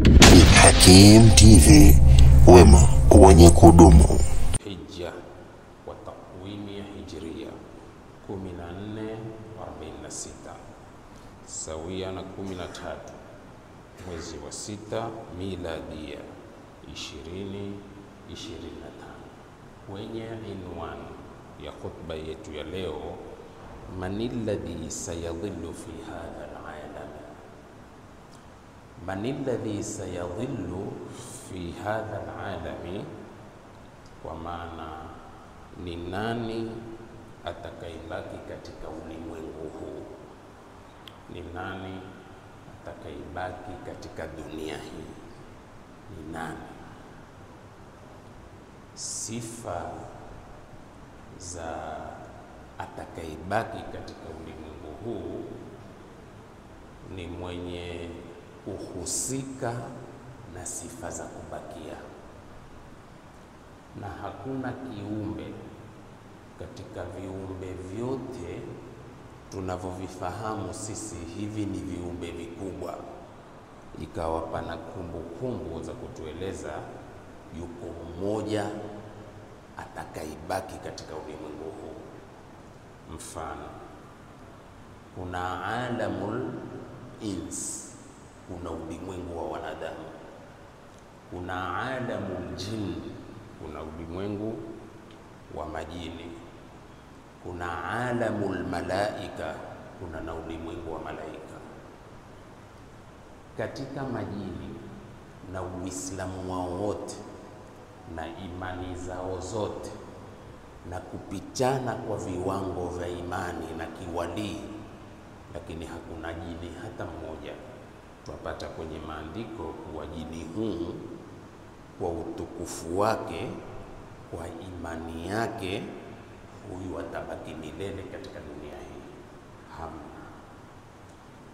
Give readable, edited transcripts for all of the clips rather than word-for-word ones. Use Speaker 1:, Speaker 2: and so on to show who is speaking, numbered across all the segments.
Speaker 1: Hakim TV, wema wenye kudumu.
Speaker 2: Hija wa takwimi ya Hijria 1446 sawia na 13 mwezi wa 6 miladia 2025. Kwenye inwan ya khutba yetu ya leo, manilladhi sayadhillu fi hadha al-alam, manilladhi sayadhillu fi hadha al-alami, kwa maana ni nani atakayebaki katika ulimwengu huu, ni nani atakayebaki katika dunia hii, ni nani? Sifa za atakayebaki katika ulimwengu huu ni mwenye kuhusika na sifa za kubakia, na hakuna kiumbe katika viumbe vyote tunavyovifahamu sisi, hivi ni viumbe vikubwa, ikawa pana kumbukumbu za kutueleza yuko mmoja atakayebaki katika ulimwengu huu. Mfano, kuna alamul ins, kuna ulimwengu wa wanadamu, kuna alamul jin, kuna ulimwengu wa majini, kuna alamul malaika, kuna na ulimwengu wa malaika. Katika majini na Uislamu wao wote na imani zao zote na kupitana kwa viwango vya imani na kiwalii, lakini hakuna jini hata mmoja twapata kwenye maandiko kuwa jini huu kwa utukufu wake, kwa imani yake, huyu atabaki milele katika dunia hii. Hamna.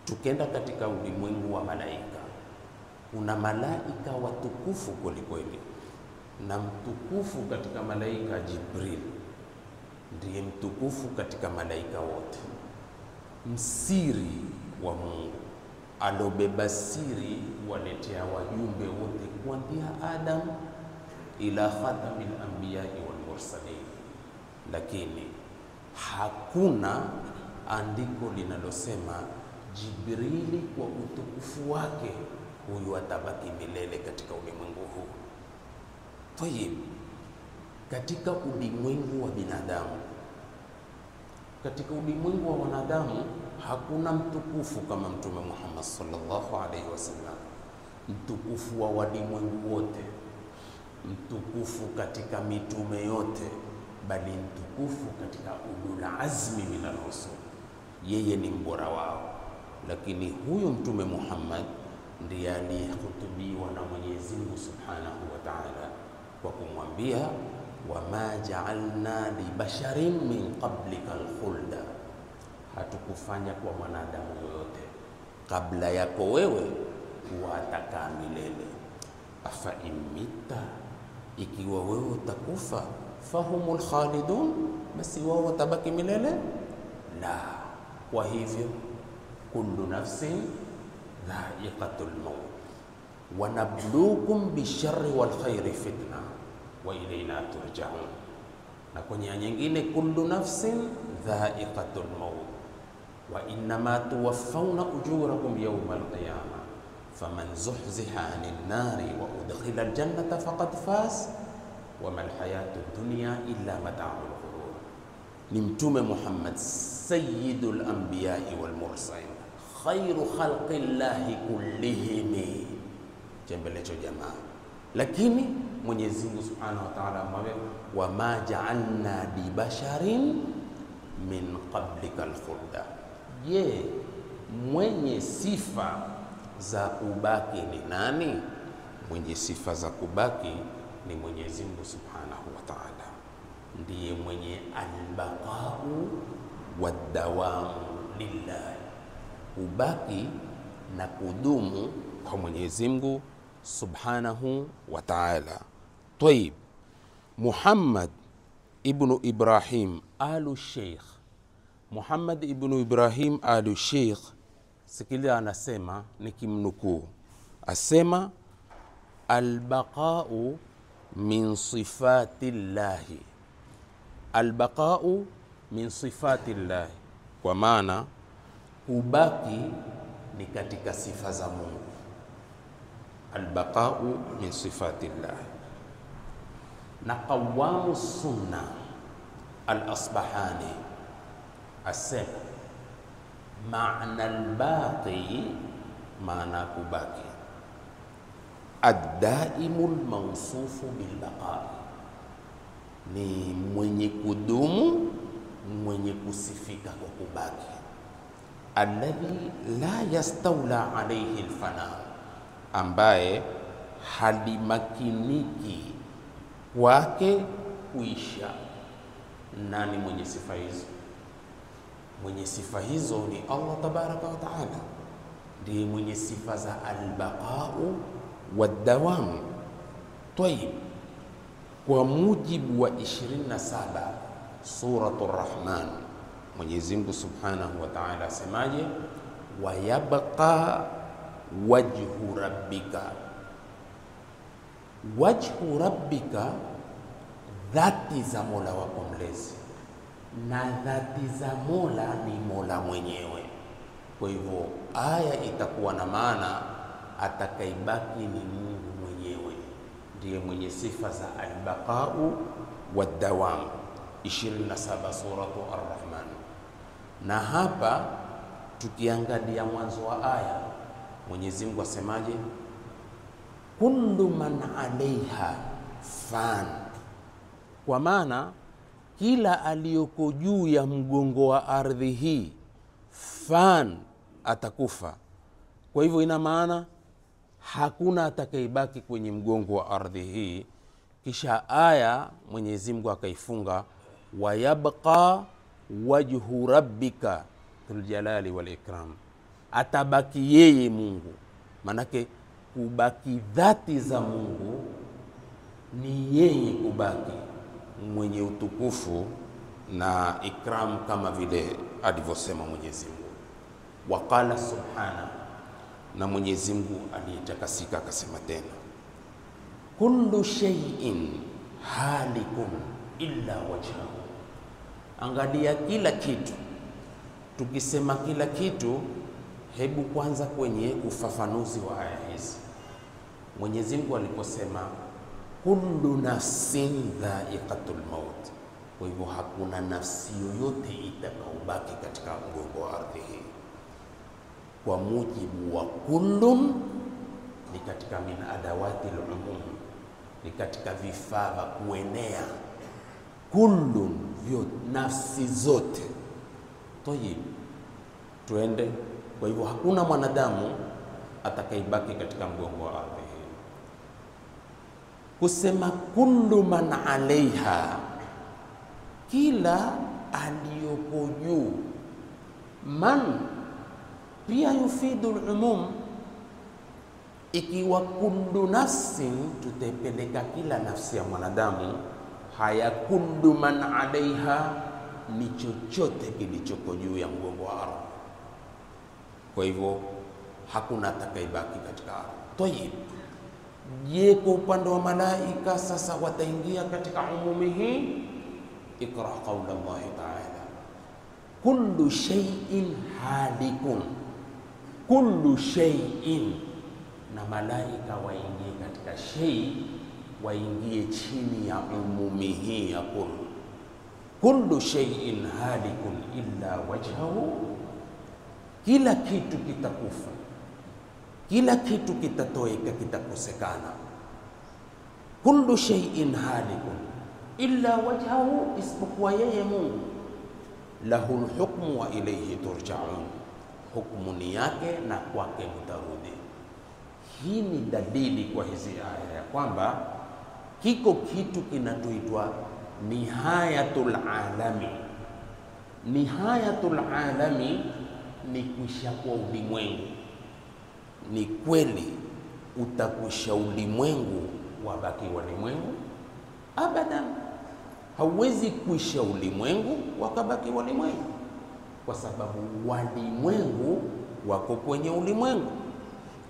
Speaker 2: Tukenda katika ulimwengu wa malaika, kuna malaika watukufu kweli kweli, na mtukufu katika malaika Jibril ndiye mtukufu katika malaika wote, msiri wa Mungu alobeba siri waletea wajumbe wote kuanzia Adam ila khatamil anbiya'i wal mursalin. Lakini hakuna andiko linalosema Jibrili kwa utukufu wake huyu atabaki milele katika ulimwengu huu. Tayeb, katika ulimwengu wa binadamu, katika ulimwengu wa wanadamu hakuna mtukufu kama Mtume Muhammad sallallahu alaihi wasallam, mtukufu wa walimwengu wote, mtukufu katika mitume yote, bali mtukufu katika ulul azmi minal rusul, yeye ni mbora wao. Lakini huyu Mtume Muhammad ndiye aliyehutubiwa na Mwenyezi Mungu Subhanahu wa Ta'ala kwa kumwambia, wama ja'alna li basharin min qablika al-khulda, hatukufanya kwa mwanadamu yoyote kabla yako wewe kuwa atakaa milele. Afa imita, ikiwa wewe utakufa, fahumul khalidun, basi wao watabaki milele? La. Kwa hivyo kullu nafsin dha'iqatul maut wa nabluukum bisharri wal khairi fitna wa ilayna turja'un. Na kwenye aya nyingine, kullu nafsin dha'iqatul maut wa innama tuwaffawna ujurakum yawmal qiyamah faman zuhziha 'anil nari wa udkhila al jannata faqad faz wa mal hayatud dunya illa mata'ul ghurur. Ni Mtume Muhammad sayyidul anbiya'i wal mursalin, khairu khalqillahi kullihim, chembelecho jamaa. Lakini Mwenyezi Mungu Subhanahu wa Ta'ala amwambia, wama ja'alna li basharin min qablika al-khulda. Je, mwenye sifa za kubaki ni nani? Mwenye sifa za kubaki ni Mwenyezi Mungu Subhanahu wa Ta'ala, ndiye mwenye al-baqa'u wad-dawamu lillahi, ubaki na kudumu kwa Mwenyezi Mungu Subhanahu wa Ta'ala. Tayib, Muhammad ibn Ibrahim al-Sheikh, Muhammad ibn Ibrahim al-Sheikh, sikilia anasema nikimnukuu, asema albaqa'u min sifati llahi, albaqa'u min sifati llahi, kwa maana kubaki ni katika sifa za Mungu. Albaqa'u min sifati llahi. Na qawamu sunna al-Asbahani asema maana albaqi, maana kubaki, ad-daimu al-mawsufu bil-baqa, ni mwenye kudumu, mwenye kusifika kwa kubaki, alladhi la yastawla alayhi al-fana, ambaye halimakiniki kwake kuisha. Nani mwenye sifa hizo? Mwenye sifa hizo ni Allah tabaraka wa taala, ndiye mwenye sifa za albaqa'u wad-dawam. Tayib, kwa mujibu wa 27 suratul Rahman, Mwenyezi Mungu subhanahu wa ta'ala asemaje? Wa yabqa wajhu rabbika. Wajhu rabbika, dhati za Mola wako mlezi, na dhati za Mola ni Mola mwenyewe. Kwa hivyo aya itakuwa na maana atakaibaki ni Mungu mwenyewe, ndiye mwenye sifa za albaqa'u wad-dawam. 27 suratu Ar-Rahman. Na hapa tukiangalia mwanzo wa aya, Mwenyezi Mungu asemaje? Kullu man alaiha fan, kwa maana kila aliyoko juu ya mgongo wa ardhi hii fan, atakufa. Kwa hivyo ina maana hakuna atakayebaki kwenye mgongo wa ardhi hii. Kisha aya Mwenyezi Mungu akaifunga, wa yabqa wajhu rabbika dhul jalali wal ikram, atabaki yeye Mungu. Manake kubaki dhati za Mungu ni yeye kubaki, mwenye utukufu na ikram, kama vile alivyosema Mwenyezi Mungu. Waqala subhana, na Mwenyezi Mungu aliyetakasika akasema tena, kullu shay'in halikun illa wajhahu. Angalia kila kitu. Tukisema kila kitu, hebu kwanza kwenye ufafanuzi wa aya hizi, Mwenyezi Mungu aliposema kullu nafsin dha'iqatul maut, kwa hivyo hakuna nafsi yoyote itakaobaki katika mgongo wa ardhi hii. Kwa mujibu wa kullun, ni katika min adawati al-umum, ni katika vifaa vya kuenea. Kullun, vyote, nafsi zote. Tayib, tuende. Kwa hivyo hakuna mwanadamu atakaibaki katika mgongo wa ardhi hii. Kusema kullu man alaiha, kila aliyoko juu. Man pia yufidu al-umum. Ikiwa kullu nafsin, tutaipeleka kila nafsi ya mwanadamu. Haya, kullu man alaiha ni chochote kilichoko juu ya mgongo wa ardhi. Kwa hivyo hakuna atakaibaki katika ardhi. Tayib, je, kwa upande wa malaika sasa wataingia katika umumi hii? Ikra qawla Allah ta'ala, kullu shay'in halikun. Kullu shay'in, na malaika waingie katika shay, waingie chini ya umumi hii ya kullu. Kullu shay'in halikun illa wajhahu, kila kitu kitakufa, kila kitu kitatoweka, kitakosekana. Kullu shay'in halikun illa wajhahu, isipokuwa yeye Mungu. Lahul hukmu wa ilayhi turja'un, hukmu ni yake na kwake mtarudi. Hii ni dalili kwa hizi aya ya kwamba kiko kitu kinatuitwa nihayatul alami. Nihayatul alami ni kuisha kwa ulimwengu. Ni kweli utakwisha ulimwengu, wabaki walimwengu? Abadan, hauwezi kuisha ulimwengu wakabaki walimwengu, kwa sababu walimwengu wako kwenye ulimwengu.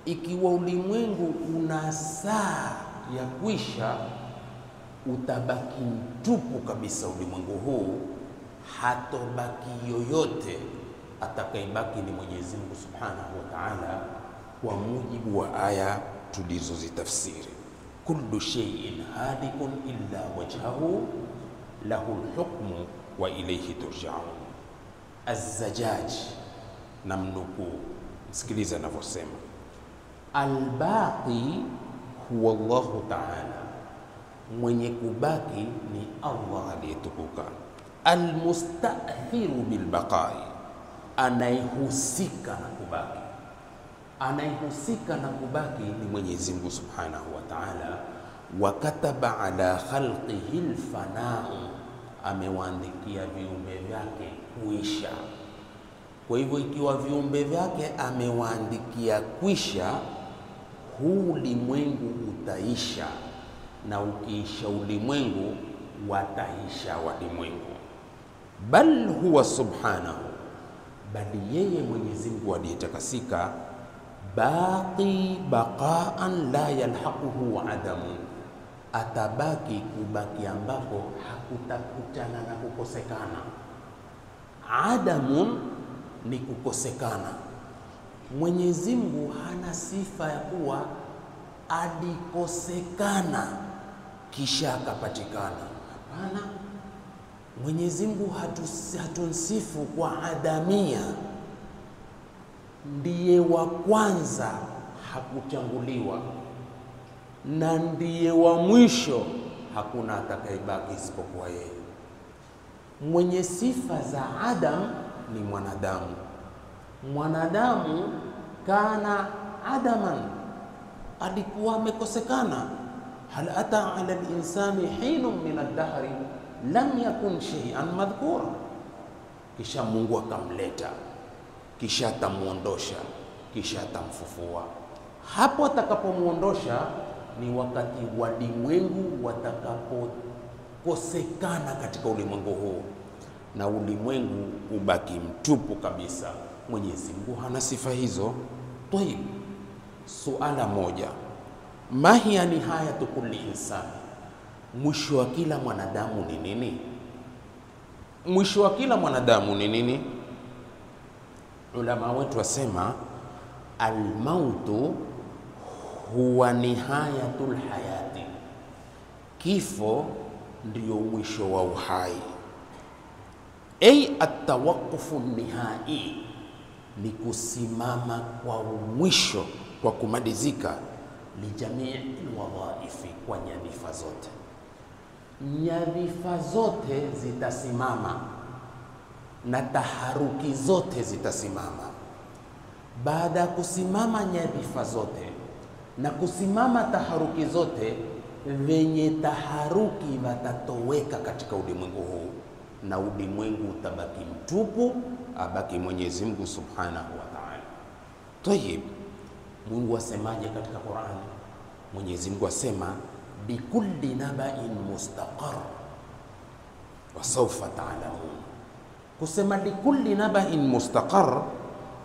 Speaker 2: ikiwa ulimwengu una saa ya kwisha, utabaki mtupu kabisa ulimwengu huu, hatobaki yoyote. Atakaibaki ni Mwenyezi Mungu Subhanahu wa Ta'ala, kwa mujibu wa aya tulizozitafsiri. Kullu shay'in halikun illa wajhahu lahul hukmu wa ilayhi turja'un. Az-Zajjaj namnuku, sikiliza anavyosema: al-baqi huwa Allah Ta'ala, mwenye kubaki ni Allah aliyetukuka. Al-mustathiru bil baqai, anayehusika na kubaki. Anayehusika na kubaki ni Mwenyezi Mungu Subhanahu wa Ta'ala. Wa kataba ala khalqihi al-fana'u, amewaandikia viumbe vyake kuisha. Kwa hivyo ikiwa viumbe vyake amewaandikia kuisha, huu ulimwengu utaisha, na ukiisha ulimwengu wataisha walimwengu. Bal huwa subhanahu, bali yeye Mwenyezi Mungu aliyetakasika, baqi baqaan la yalhaquhu adamu, atabaki kubaki ambako hakutakutana na kukosekana. Adamun ni kukosekana. Mwenyezi Mungu hana sifa ya kuwa alikosekana kisha akapatikana. Hapana, Mwenyezi Mungu hatunsifu kwa adamia. Ndiye wa kwanza, hakuchanguliwa, na ndiye wa mwisho, hakuna atakayebaki isipokuwa yeye. Mwenye sifa za Adam ni mwanadamu. Mwanadamu kana adaman, alikuwa amekosekana. Hal ata ala al-insani hinun min ad-dahri lam yakun shay'an madhkura. Kisha Mungu akamleta, kisha atamuondosha, kisha atamfufua. Hapo atakapomuondosha ni wakati walimwengu watakapokosekana katika ulimwengu huu, na ulimwengu ubaki mtupu kabisa. Mwenyezi Mungu hana sifa hizo. Tayib, suala moja, ma hiya nihayatu kulli insani, mwisho wa kila mwanadamu ni nini? Mwisho wa kila mwanadamu ni nini? Ulama wetu wasema almautu huwa nihayatul hayati, kifo ndio mwisho wa uhai. Ay atawaqufu nihai, ni kusimama kwa mwisho, kwa kumalizika. Lijamii wadhaifi, kwa nyadhifa zote. Nyadhifa zote zitasimama na taharuki zote zitasimama. Baada ya kusimama nyadhifa zote na kusimama taharuki zote, venye taharuki watatoweka katika ulimwengu huu, na ulimwengu utabaki mtupu, abaki Mwenyezi Mungu Subhanahu wa Ta'ala. Tayib, Mungu asemaje katika Qur'an? Mwenyezi Mungu asema bikulli naba'in mustaqar wa sawfa ta'lamun. Kusema likulli naba'in mustaqar,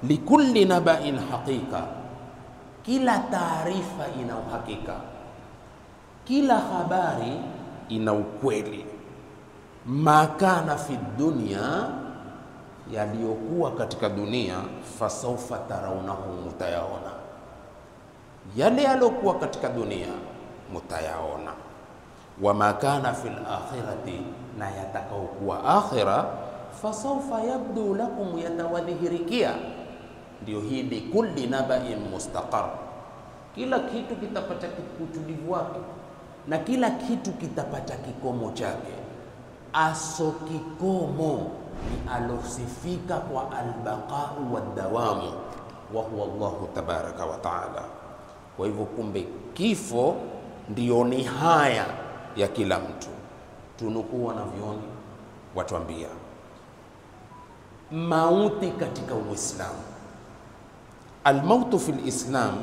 Speaker 2: likulli naba'in haqiqa, kila taarifa ina uhakika, kila habari ina ukweli. Makana fi dunya, yaliyokuwa katika dunia, fasawfa tarawnahu, mutayaona. Yale yalokuwa katika dunia mutayaona. Wa makana fil akhirati, na yatakaokuwa akhira, fasawfa yabdu lakum, yatawadhihirikia. Ndio hii bikulli naba'in mustaqar, kila kitu kitapata utulivu wake na kila kitu kitapata kikomo chake. Aso kikomo ni alosifika kwa albaqa'u wadawamu, wa huwa Allahu tabaraka wa ta'ala. Kwa hivyo kumbe kifo ndio nihaya ya kila mtu. Tunukuu wanavyoni watuambia mauti katika Uislamu, almautu fil Islam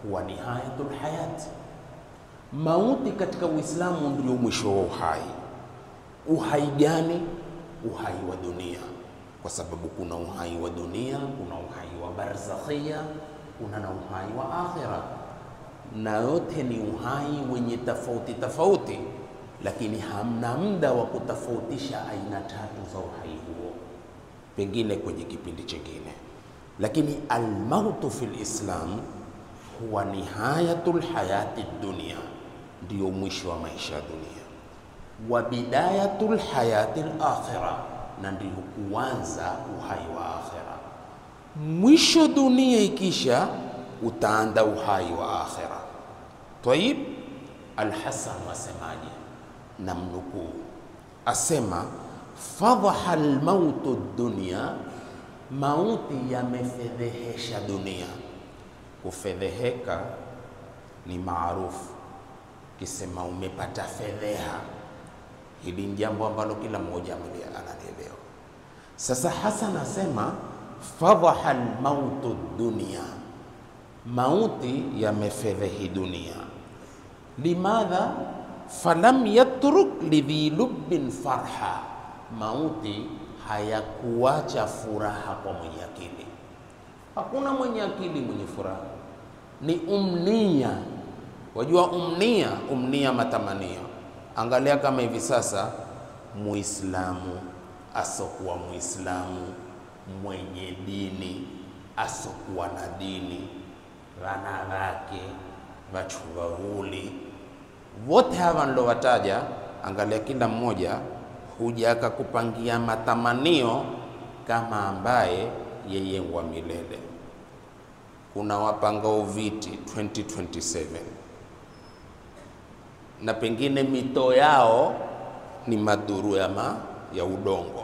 Speaker 2: huwa nihayatul hayat. Mauti katika Uislamu ndio mwisho wa uhai. Uhai gani? Uhai wa dunia, kwa sababu kuna uhai wa dunia, kuna uhai wa barzakhia kuna na uhai wa akhira, na yote ni uhai wenye tofauti tofauti, lakini hamna muda wa kutofautisha aina tatu za uhai huo, pengine kwenye kipindi chingine. Lakini almautu fil Islam huwa nihayatul hayati dunia, ndio mwisho wa maisha ya dunia, wa bidayatul hayati al-akhirah, na ndio kuanza uhai wa akhira. Mwisho dunia ikisha, utaanza uhai wa akhira. Tayib, Al-Hasan wasemaje? Namnukuu, asema fadhaha al-mautu dunya, mauti yamefedhehesha dunia. Kufedheheka ni maarufu, kisema umepata fedheha, hili ni jambo ambalo kila mmoja analielewa. Sasa Hasan asema fadhaha al-mautu dunya, mauti yamefedhehi dunia. Limadha? Falam yatruk lidhi lubbin farha, mauti hayakuacha furaha kwa mwenye akili. Hakuna mwenye akili mwenye furaha, ni umnia. Wajua umnia matamanio. Angalia kama hivi sasa Muislamu asokuwa Muislamu, mwenye dini asokuwa na dini, wanawake, wachuvahuli, wote hawa nilowataja, angalia kila mmoja huja akakupangia matamanio kama ambaye yeye wa milele. Kuna wapangao viti 2027 na pengine mito yao ni maduru ya udongo,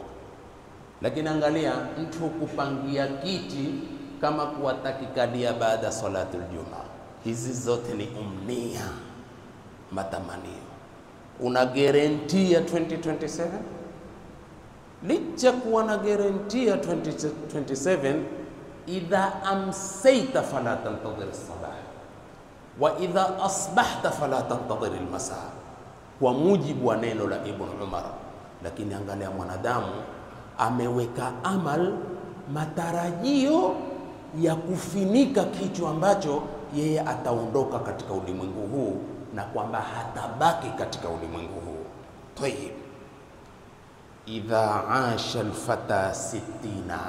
Speaker 2: lakini angalia mtu kupangia kiti kama kuwatakikalia baada salatul Jumaa. Hizi zote ni umnia, matamanio. Una guarantee ya 2027? Licha kuwa na guarantee ya 2027, idha amsayta fala tantadhir as-sabah wa idha asbahta fala tantadhir al-masa, kwa mujibu wa neno la Ibn Umar. Lakini angalia mwanadamu ameweka amal, matarajio ya kufinika kitu ambacho yeye ataondoka katika ulimwengu huu, na kwamba hatabaki katika ulimwengu huu. Tayib, idha asha alfata 60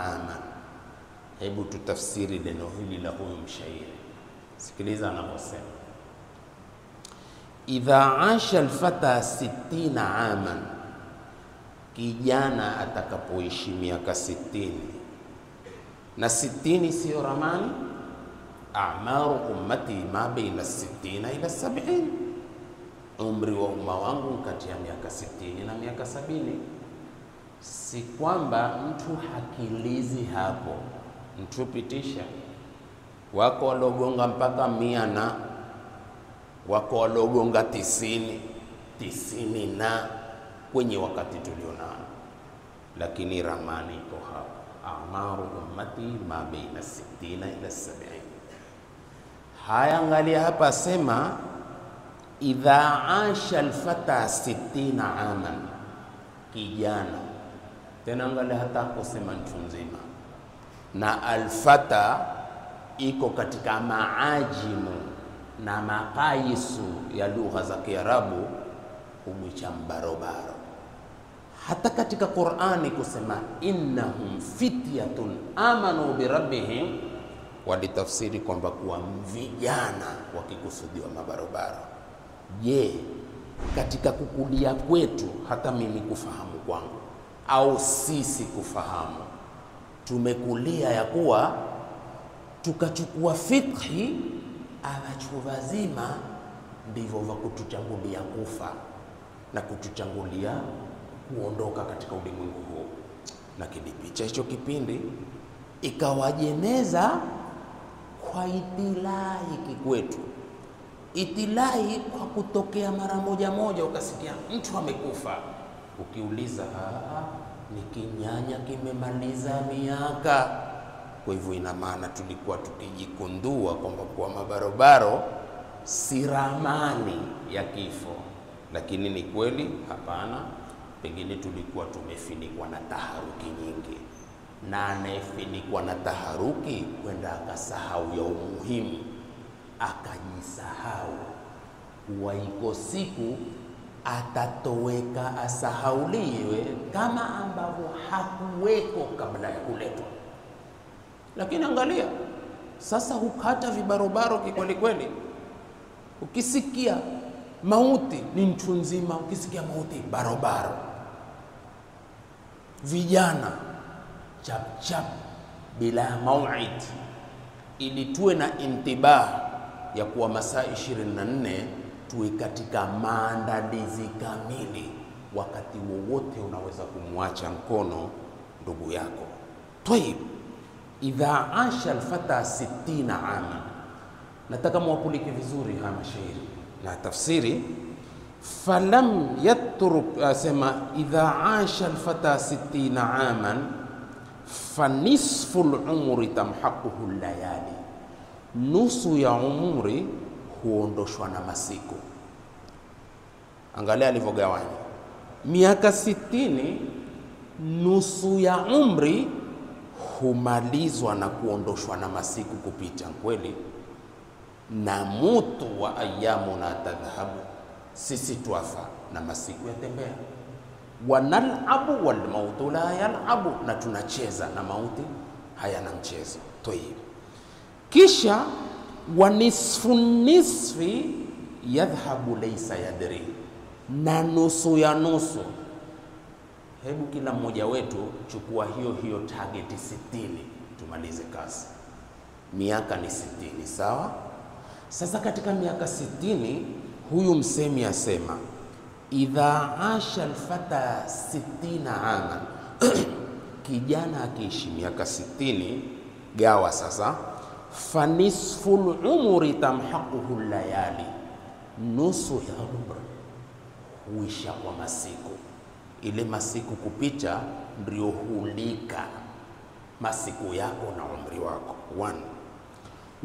Speaker 2: aman. Hebu tutafsiri neno hili la huyu mshairi. Sikiliza anavyosema, idha asha alfata 60 aman, kijana atakapoishi miaka 60. Na 60 sio ramani. A'maru ummati ma baina 60 ila 70, umri wa umma wangu kati ya miaka 60 na miaka 70. Si kwamba mtu hakilizi hapo, mtu pitisha. Wako walogonga mpaka 100 na wako walogonga 90 na kwenye wakati tulionao, lakini ramani iko hapo, a'maru ummati ma baina 60 ila 70. Haya, angalia hapa, sema idha asha alfata 60 aman, kijana. Tena angalia hata kusema mtu mzima, na alfata iko katika maajimu na maqayisu ya lugha za Kiarabu, kumwicha mbarobaro. Hata katika Qur'ani kusema innahum fityatun amanu birabbihim, walitafsiri kwamba kuwa vijana wakikusudiwa mabarobaro. Je, katika kukulia kwetu, hata mimi kufahamu kwangu au sisi kufahamu, tumekulia ya kuwa tukachukua fikhi awachu wazima ndivyo wa kutuchangulia kufa na kutuchangulia kuondoka katika ulimwengu huu, na kilipicha hicho kipindi ikawajeneza kwa itilahi kikwetu. Itilahi kwa kutokea mara moja, ukasikia mtu amekufa, ukiuliza ni kinyanya kimemaliza miaka. Kwa hivyo ina maana tulikuwa tukijikundua kwamba kwa mabarobaro si ramani ya kifo, lakini ni kweli hapana. Pengine tulikuwa tumefinikwa na taharuki nyingi, na anayefinikwa na taharuki kwenda akasahau ya umuhimu, akajisahau, waiko siku atatoweka, asahauliwe kama ambavyo hakuweko kabla ya kuletwa. Lakini angalia sasa, hukata vibarobaro kikweli kweli. Ukisikia mauti ni mtu nzima, ukisikia mauti barobaro. Vijana chap chap bila mauid, ili tuwe na intibah ya kuwa masaa 24 tuwe katika maandalizi kamili. Wakati wowote unaweza kumwacha mkono ndugu yako. Tayib, idha asha alfata 60 ama, nataka mwapulike vizuri haya mashairi na tafsiri. Falam yatruk, asema idha asha alfata 60 aman fanisfu al-umri tamhaquhu layali, nusu ya umri huondoshwa na masiku. Angalia alivyogawanya miaka 60, nusu ya umri humalizwa na kuondoshwa na masiku kupita. Kweli, na mutu wa ayyamuna tadhhabu, sisi twafa na masiku yatembea. Wanalabu wal mautu la yalabu, na tunacheza na mauti hayana mchezo. Tayib, kisha wa nisfu nisfi yadhhabu laysa yadri, na nusu ya nusu. Hebu kila mmoja wetu chukua hiyo target 60 tumalize kazi. Miaka ni 60, sawa? Sasa katika miaka 60, huyu msemi asema idha asha alfata 60 ama kijana akiishi miaka 60, gawa sasa, fanisful umri tamhaquhu layali, nusu ya umri huisha kwa masiku. Ile masiku kupita ndio hulika masiku yako na umri wako. 1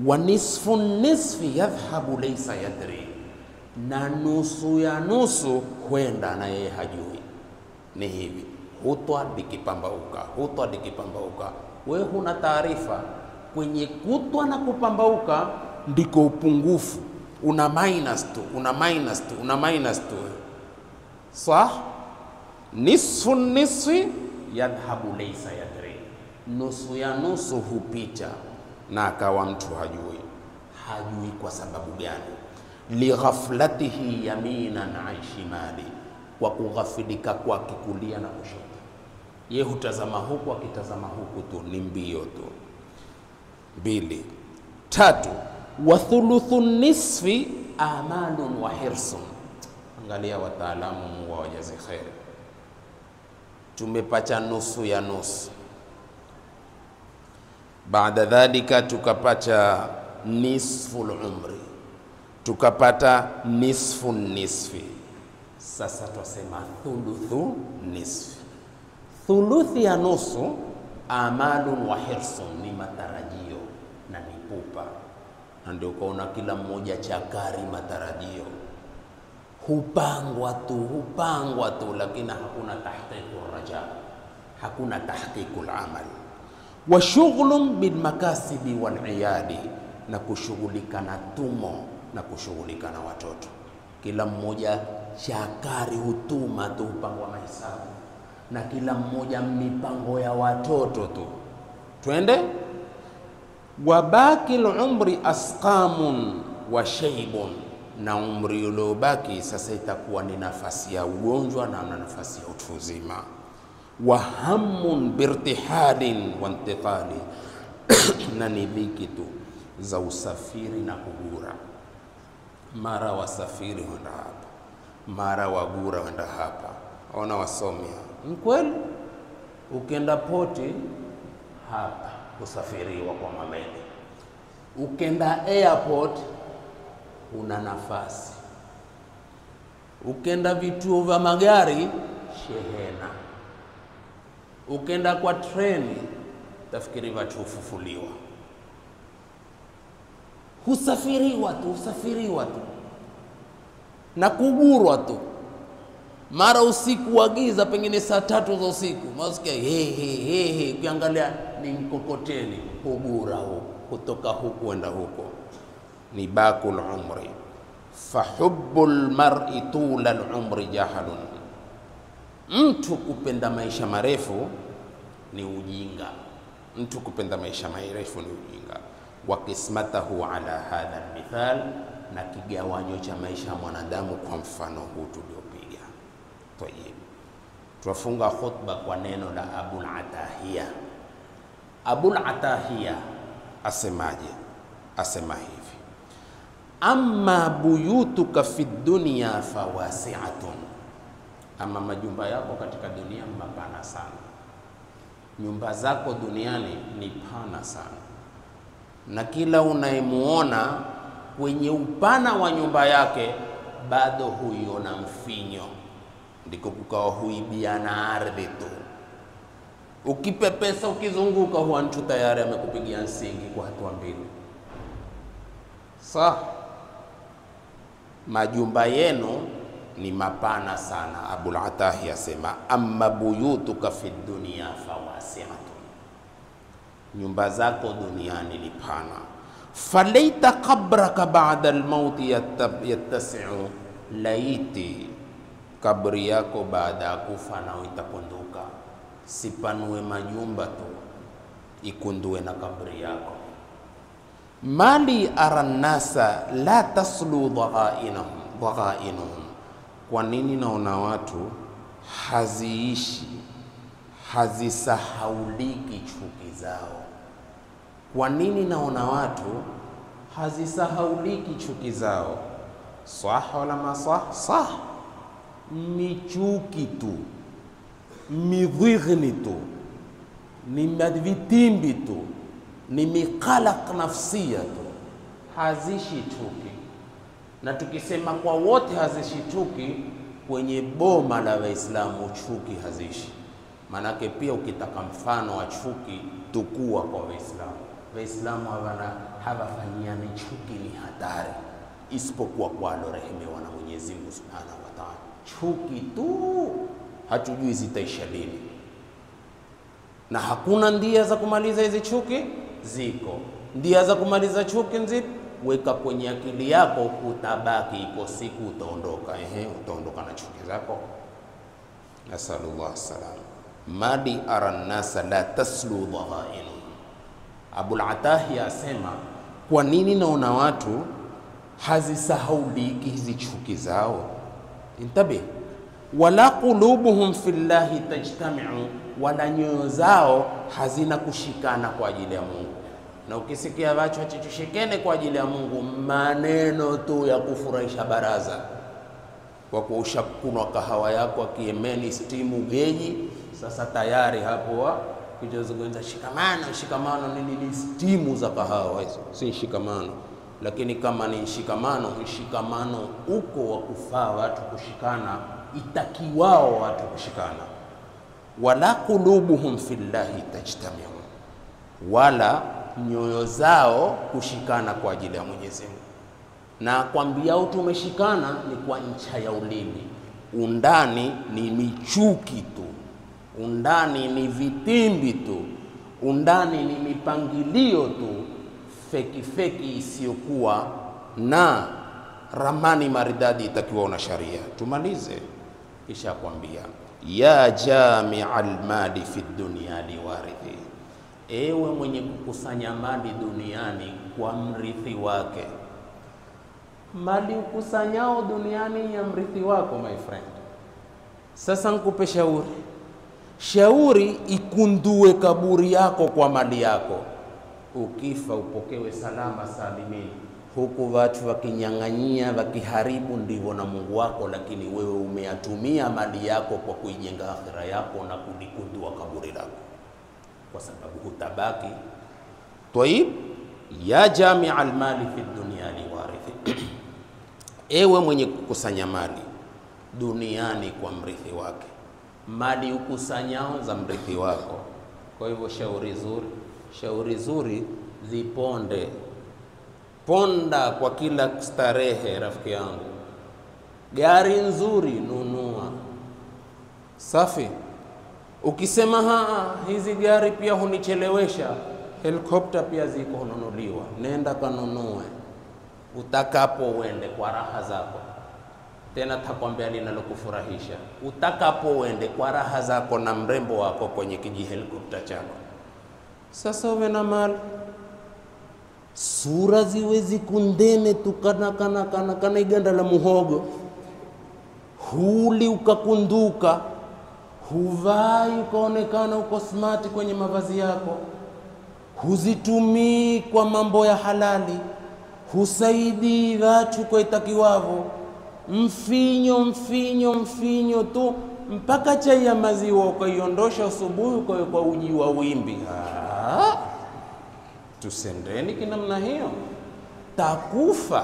Speaker 2: wa nisfu nisfi yadhhabu laysa yadri, na nusu ya nusu kwenda na yeye hajui. Ni hivi, hutwa dikipambauka, hutwa dikipambauka, wewe huna taarifa. Kwenye kutwa na kupambauka ndiko upungufu, una minus tu, una minus tu, una minus tu. Sah, nisfu nisfi yadhhabu laysa yadri, nusu ya nusu hupita na akawa mtu hajui. Hajui kwa sababu gani? Lighaflatihi yaminan an shimali, kwa kughafilika kwake kulia na kushoto. Ye hutazama huku, akitazama huku tu, ni mbio tu. 2. 3. wa thuluthu nisfi amalun wa hirsun. Angalia wataalamu wa wajazi khair, tumepacha nusu ya nusu. Baada dhalika tukapata nisful umri, tukapata nisfu nisfi. Sasa twasema thuluthu nisfi. Thuluthi ya nusu amalun wa hirsun, ni matarajio na ni pupa. Na ndio kaona kila mmoja chakari matarajio, hupangwa tu, lakini hakuna tahqiqur raja, hakuna tahqiqul amal. Wa shughlun bil makasibi wal iyadi, na kushughulika na tumo na kushughulika na watoto. Kila mmoja chakari hutuma tu, upangwa mahesabu, na kila mmoja mipango ya watoto tu. Twende. Wabaki al-umri asqamun wa shaybun, na umri uliobaki sasa itakuwa ni nafasi ya ugonjwa na nafasi ya utu uzima. Wa hammun birtihalin wa intiqali, na ni dhiki tu za usafiri na kugura. Mara wasafiri wenda hapa, mara wagura wenda hapa. Ona wasomia mkweli, ukenda poti hapa usafiriwa kwa mameli, ukenda airport una nafasi, ukenda vituo vya magari shehena, ukenda kwa treni tafikiri vachufufuliwa. Husafiriwa tu na kugurwa tu. mara usiku wa giza, pengine saa 3 za usiku, masikia he, ukiangalia ni mkokoteni hugura huko, kutoka huku kwenda huko. Ni bakul umri, fahubbul mar'i tula al-umri jahalun. Mtu kupenda maisha marefu ni ujinga. Mtu kupenda maisha marefu ni ujinga. Wa qismatahu ala hadha al-mithal, na kigawanyo cha maisha ya mwanadamu kwa mfano huu tuliopiga. Tayeb, tufunga khutba kwa neno la Abul Atahiya. Abul Atahiya asemaje? Asema hivi: amma buyutuka fi dunya fawasi'atun, ama majumba yako katika dunia mapana sana. Nyumba zako duniani ni pana sana, na kila unayemuona kwenye upana wa nyumba yake bado huiona mfinyo, ndiko kukawa huibiana ardhi tu. Ukipepesa ukizunguka, huwa mtu tayari amekupigia msingi kwa hatua mbili. Majumba yenu ni mapana sana. Abul Atahi asema amma buyutuka fi dunya fawasi'atun, nyumba zako duniani ni pana. Falaita qabraka ba'da al-maut yattasi'u, laiti kabri yako baada ya kufa nao itakunduka. Sipanue majumba tu, ikundue na kabri yako. Mali arannasa la taslu dhagainuhum, kwa nini naona watu haziishi, hazisahauliki chuki zao? Kwa nini naona watu hazisahauliki chuki zao? Sah wala masah? Sah. Michuki tu, midhighni tu, ni vitimbi tu, ni miqalaq nafsia tu, hazishi chuki. Na tukisema kwa wote hazishi chuki, kwenye boma la Waislamu chuki hazishi. Manake pia ukitaka mfano wa chuki, tukua kwa Waislamu. Waislamu hawafanyiani chuki, ni hatari, isipokuwa kwa alorehemewa na Mwenyezi Mungu Subhanahu wa Ta'ala. Chuki tu hatujui zitaisha lini, na hakuna ndia za kumaliza hizi chuki. Ziko ndia za kumaliza chuki, nzipi? Weka kwenye akili yako, utabaki, iko siku utaondoka. Utaondoka na chuki zako. Nasallallahu salam. Madi arannasa la taslu dhaghainu. Abul Atahi asema, kwa nini naona watu hazisahauliki hizi chuki zao? Intabi, wala qulubuhum fillahi tajtami'u, wala nyoyo zao hazina kushikana kwa ajili ya Mungu. Na ukisikia watu tushikene kwa ajili ya Mungu, maneno tu ya kufurahisha baraza, kwa kuosha kunwa kahawa yako akiemeni stimu geji, sasa tayari hapo kujazungumza shikamano ni stimu za kahawa hizo, si shikamano. Lakini kama ni shikamano uko wa kufaa watu kushikana, itakiwao watu kushikana. Wala qulubuhum fillahi tajtami'u, wala nyoyo zao kushikana kwa ajili ya Mwenyezi Mungu. Na kwambiao tumeshikana ni kwa ncha ya ulimi, undani ni michuki tu, undani ni vitimbi tu, undani ni mipangilio tu, feki isiyokuwa na ramani maridadi itakiwa na sharia. Tumalize kisha kwambia, ya jami'al mali fi dunya liwarithi, ewe mwenye kukusanya mali duniani kwa mrithi wake. Mali ukusanyao duniani ya mrithi wako, my friend. Sasa nikupe shauri, ikundue kaburi yako kwa mali yako. Ukifa upokewe salama salimini, huku watu wakinyang'anyia, wakiharibu, ndivyo na Mungu wako. Lakini wewe umeyatumia mali yako kwa kuijenga akhira yako na kulikundua kaburi lako, kwa sababu hutabaki. Tayib, ya jami'al mali fi dunya liwarithi, ewe mwenye kukusanya mali duniani kwa mrithi wake. Mali ukusanyao za mrithi wako. Kwa hivyo shauri zuri ponda kwa kila starehe, rafiki yangu. Gari nzuri nunua, Safi. Ukisema hizi gari pia hunichelewesha, helikopta pia ziko hununuliwa, nenda kanunue utakapo uende kwa raha zako. Tena takwambia linalokufurahisha, utakapo uende kwa raha zako na mrembo wako kwenye kiji helikopta chako. Sasa uwe na mali, sura ziwezi kundene tukana iganda la muhogo, huli ukakunduka, huvai ukaonekana uko smart kwenye mavazi yako, huzitumii kwa mambo ya halali, husaidi watu kwa itakiwavo, mfinyo tu mpaka chai ya maziwa ukaiondosha asubuhi kwa uji wa wimbi. Tusendeni kinamna hiyo, takufa.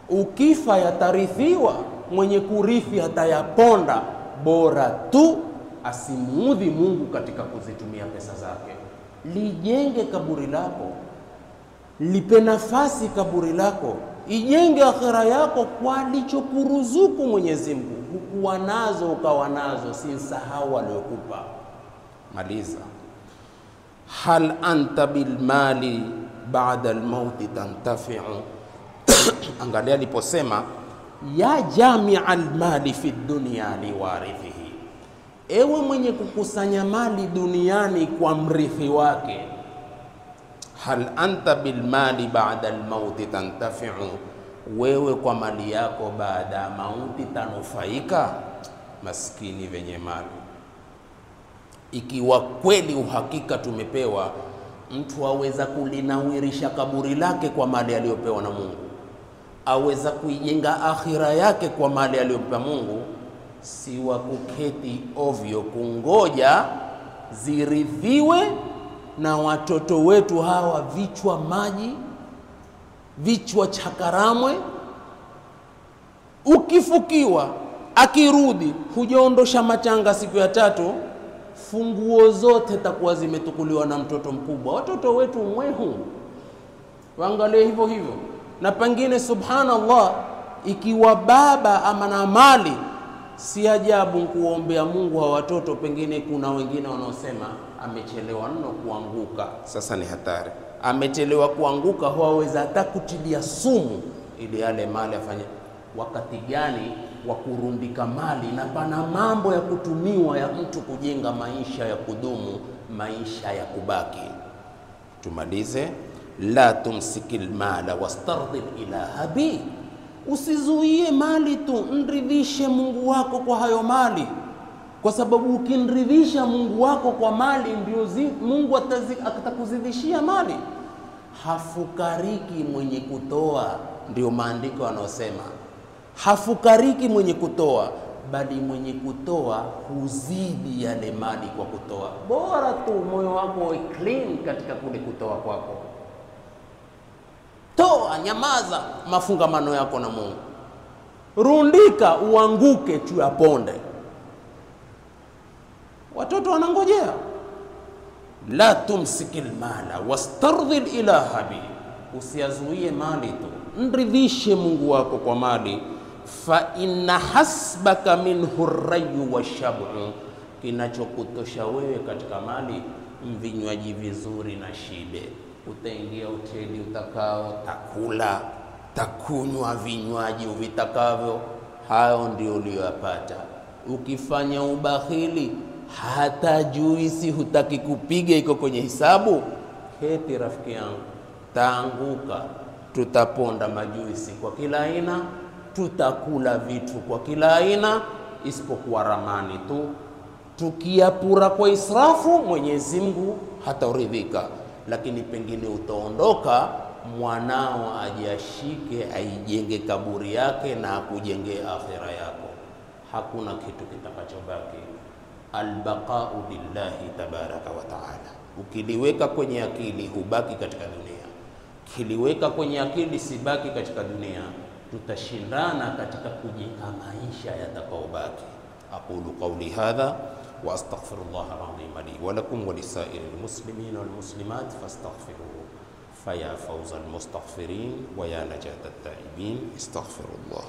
Speaker 2: Ukifa yatarithiwa, mwenye kurithi atayaponda. Bora tu asimuudhi Mungu katika kuzitumia pesa zake. Lijenge kaburi lako, lipe nafasi kaburi lako, ijenge akhira yako kwa alichokuruzuku Mwenyezi Mungu. Hukuwa nazo ukawa nazo, si sahau aliyokupa. Maliza. Hal anta bil mali ba'da al mauti tantafi'u. Angalia aliposema ya jami'al mali fi dunya liwarithihi, ewe mwenye kukusanya mali duniani kwa mrithi wake. Hal anta bil mali ba'da al mauti tantafi'u, wewe kwa mali yako baada ya mauti tanufaika. Maskini venye mali. Ikiwa kweli uhakika tumepewa, mtu aweza kulinawirisha kaburi lake kwa mali aliyopewa na Mungu, aweza kuijenga akhira yake kwa mali aliyompa Mungu, si wa kuketi ovyo kungoja ziridhiwe na watoto wetu hawa vichwa maji, vichwa chakaramwe. Ukifukiwa akirudi hujaondosha machanga siku ya 3, funguo zote takuwa zimetukuliwa na mtoto mkubwa. Watoto wetu mwehu, waangalie hivyo hivyo. Na pengine subhanallah, ikiwa baba ama na mali, si ajabu kuombea Mungu wa watoto. Pengine kuna wengine wanaosema amechelewa mno kuanguka. Sasa ni hatari. Amechelewa kuanguka, huwaweza hata kutilia sumu ili yale mali afanye. Wakati gani wa kurundika mali? Na pana mambo ya kutumiwa ya mtu kujenga maisha ya kudumu, maisha ya kubaki. Tumalize. La tumsikil mala wastardil ilaha bi, usizuie mali tu, mridhishe Mungu wako kwa hayo mali, kwa sababu ukinridhisha Mungu wako kwa mali ndio Mungu atakuzidishia mali. Hafukariki mwenye kutoa, ndio maandiko yanayosema hafukariki mwenye kutoa, bali mwenye kutoa huzidi yale mali kwa kutoa. Bora tu moyo wako uwe clean katika kule kutoa kwako. Toa, nyamaza mafungamano yako na Mungu. Rundika uanguke tu yaponde. Watoto wanangojea. La tumsikil mala wastardhil ilaha bi, usiazuie mali tu, mridhishe Mungu wako kwa mali. Fa inna hasbaka minhu rayu wa shabu, kinachokutosha wewe katika mali mvinywaji vizuri na shibe. Utaingia hoteli utakao, takula, takunywa vinywaji uvitakavyo, hayo ndio uliyopata. Ukifanya ubakhili, hata juisi hutaki kupiga iko kwenye hisabu, keti rafiki yangu, taanguka. Tutaponda majuisi kwa kila aina, tutakula vitu kwa kila aina, isipokuwa ramani tu. Tukiapura kwa israfu, Mwenyezi Mungu hataridhika. Lakini pengine utaondoka, mwanao ajiashike aijenge kaburi yake na akujengee akhira yako. Hakuna kitu kitakachobaki. Albaqa'u lillahi tabaraka wa ta'ala. Ukiliweka kwenye akili hubaki katika dunia, kiliweka kwenye akili sibaki katika dunia. Tutashindana katika kujenga maisha yatakaobaki. Aqulu qawli hadha wa astaghfirullah al-azim li wa lakum wa lisairil muslimin wal muslimat fastaghfiruhu faya fawza al-mustaghfirin wa ya najat at-taibin. Astaghfirullah.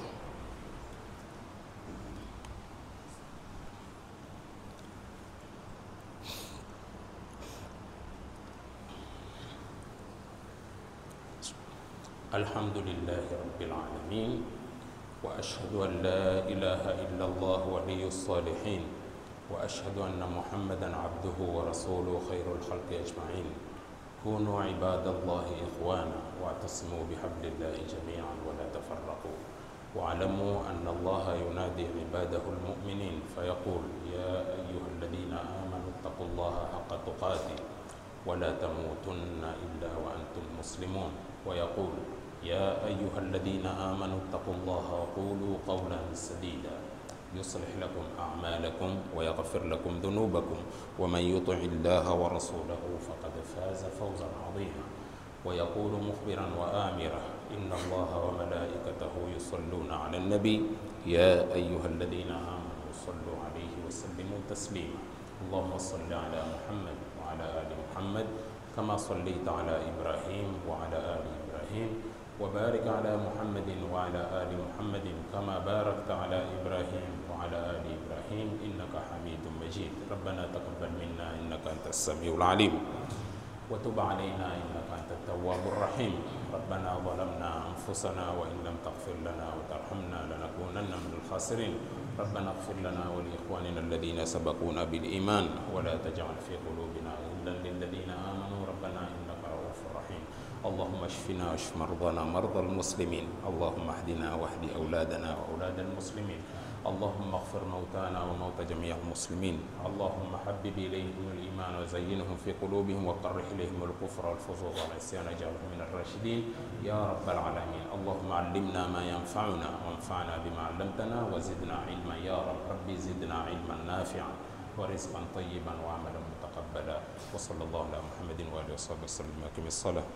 Speaker 2: الحمد لله رب العالمين، وأشهد أن لا إله إلا الله ولي الصالحين، وأشهد أن محمدا عبده ورسوله خير الخلق أجمعين. كونوا عباد الله إخوانا واعتصموا بحبل الله جميعا ولا تفرقوا، واعلموا أن الله ينادي عباده المؤمنين فيقول: يا أيها الذين آمنوا اتقوا الله حق تقاته ولا تموتن إلا وأنتم مسلمون، ويقول: يا أيها الذين آمنوا اتقوا الله وقولوا قولا سديدا يصلح لكم أعمالكم ويغفر لكم ذنوبكم، ومن يطع الله ورسوله فقد فاز فوزا عظيما. ويقول مخبرا وآمرا: إن الله وملائكته يصلون على النبي يا أيها الذين آمنوا صلوا عليه وسلموا تسليما. اللهم صل على محمد وعلى آل محمد كما صليت على إبراهيم وعلى آل إبراهيم، وبارك على محمد وعلى آل محمد كما باركت على إبراهيم وعلى آل إبراهيم إنك حميد مجيد. ربنا تقبل منا إنك أنت السميع العليم، وتب علينا إنك أنت التواب الرحيم. ربنا ظلمنا أنفسنا وإن لم تغفر لنا وترحمنا لنكونن من الخاسرين. ربنا اغفر لنا ولإخواننا الذين سبقونا بالإيمان ولا تجعل في قلوبنا غلا للذين آمنوا ربنا إنك رؤوف رحيم. اللهم اشفنا واشف مرضانا مرضى المسلمين، اللهم اهدنا واهد أولادنا وأولاد المسلمين، اللهم اغفر موتانا وموت جميع المسلمين، اللهم حبب إليهم الإيمان وزينهم في قلوبهم وكره إليهم الكفر والفسوق والعصيان واجعلهم من الراشدين يا رب العالمين. اللهم علمنا ما ينفعنا وانفعنا بما علمتنا وزدنا علما يا رب. ربي زدنا علما نافعا ورزقا طيبا وعملا متقبلا. وصلى الله على محمد وآله وصحبه وسلم. أقم الصلاة.